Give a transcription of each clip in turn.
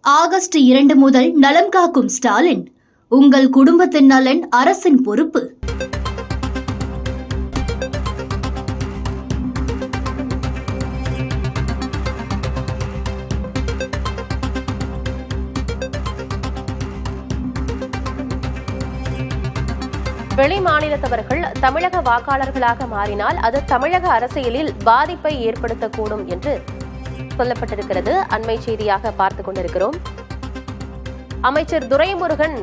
August 2 முதல் நலம் காக்கும் ஸ்டாலின். உங்கள் குடும்பத்தின் நலன் அரசின் பொறுப்பு. வெளி மாநிலத்தவர்கள் தமிழக வாக்காளர்களாக மாறினால் அது தமிழக அரசியலில் பாதிப்பை ஏற்படுத்தக்கூடும் என்று சொல்லப்பட்டிருக்கிறது. அண்மை செய்தியாக பார்த்துக் கொண்டிருக்கிறோம். அமைச்சர் துரைமுருகன்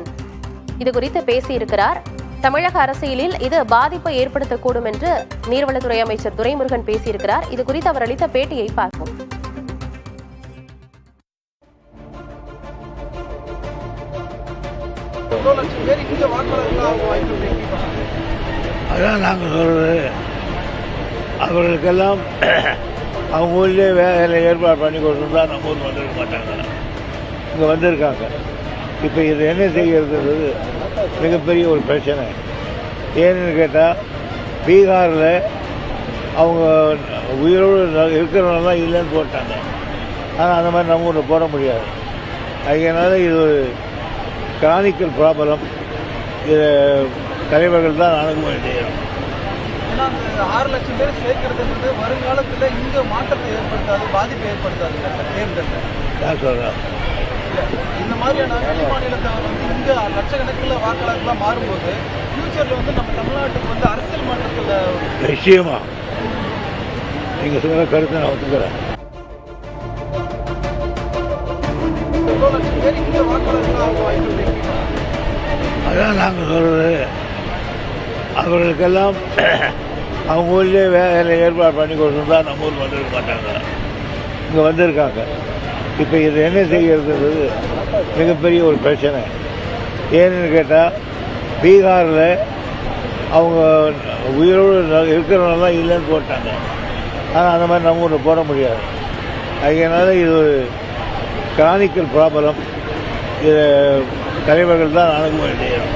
இது குறித்து பேசியிருக்கிறார். தமிழக அரசியலில் இது பாதிப்பை ஏற்படுத்தக்கூடும் என்று நீர்வளத்துறை அமைச்சர் துரைமுருகன் பேசியிருக்கிறார். இது குறித்து அவர் அளித்த பேட்டியை பார்ப்போம். அதான் நாங்கள் சொல்றது, அவர்களுக்கெல்லாம் அவங்க ஊர்லேயே வேலை ஏற்பாடு பண்ணி கொடுத்துருந்தா நம்ம ஊர் வந்துருக்க மாட்டாங்க. இங்கே வந்திருக்காங்க. இப்போ இது என்ன செய்கிறது மிகப்பெரிய ஒரு பிரச்சனை. ஏன்னு கேட்டால் பீகாரில் அவங்க உயிரோடு இருக்கிறவங்கலாம் இல்லைன்னு போட்டாங்க. ஆனால் அந்த மாதிரி நம்ம ஊரில் போட முடியாது. அதனால இது ஒரு கிரானிக்கல் ப்ராப்ளம். இது தலைவர்கள் தான் அணுகுமுறை செய்யணும். 6 லட்சம் பேர் சேர்க்கிறது வருங்காலத்தில் இங்கே மாற்றத்தை ஏற்படுத்தாது, பாதிப்பை ஏற்படுத்தாது தேர்தலில். நான் சொல்கிறேன், இந்த மாதிரியான வெளி மாநிலத்தை இங்கே லட்சக்கணக்கில் வாக்காளர்களாக மாறும்போது ஃபியூச்சரில் நம்ம தமிழ்நாட்டுக்கு அரசியல் மாற்றத்தில் நிச்சயமா நீங்கள் சொல்கிற கருத்தை நான் ஒத்துக்கிறேன். எவ்வளோ லட்சம் பேர் இங்கே வாக்காளர்களாக வாய்ப்பு. அதான் நாங்கள் சொல்கிறது, அவர்களுக்கெல்லாம் அவங்க ஊர்லேயே வேலை ஏற்பாடு பண்ணி கொடுத்துருந்தா நம்ம ஊர் வந்துருக்க மாட்டாங்க. இங்கே வந்திருக்காங்க. இப்போ இது என்ன செய்கிறது மிகப்பெரிய ஒரு பிரச்சனை. ஏன்னு கேட்டால் பீகாரில் அவங்க உயிரோடு இருக்கிறவங்கலாம் இல்லைன்னு போட்டாங்க. ஆனால் அந்த மாதிரி நம்ம ஊரில் போட முடியாது. அதனால இது ஒரு கிரானிக்கல் ப்ராப்ளம். இது தலைவர்கள் தான் அணுகுமுறை செய்யணும்.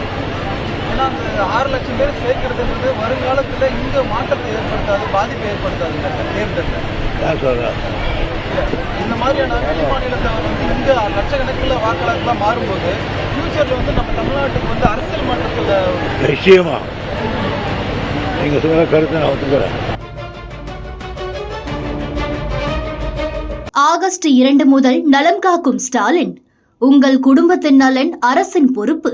6 லட்சம் பேர் சேர்க்கிறது வருங்காலத்தில் இங்கே மாற்றத்தை ஏற்படுத்தாது, பாதிப்பை ஏற்படுத்தாது தேர்தலில். நான் சொல்கிறேன், இந்த மாதிரியான வெளி மாநிலத்தை இங்கே லட்சக்கணக்கில் வாக்காளர்களாக மாறும்போது ஃபியூச்சரில் நம்ம தமிழ்நாட்டுக்கு அரசியல் மாற்றத்தில் நிச்சயமா நீங்கள் சொல்கிற கருத்தை நான் ஒத்துக்கிறேன். ஆகஸ்ட் 2 முதல் நலம் காக்கும் ஸ்டாலின். உங்கள் குடும்பத்தின் நலன் அரசின் பொறுப்பு.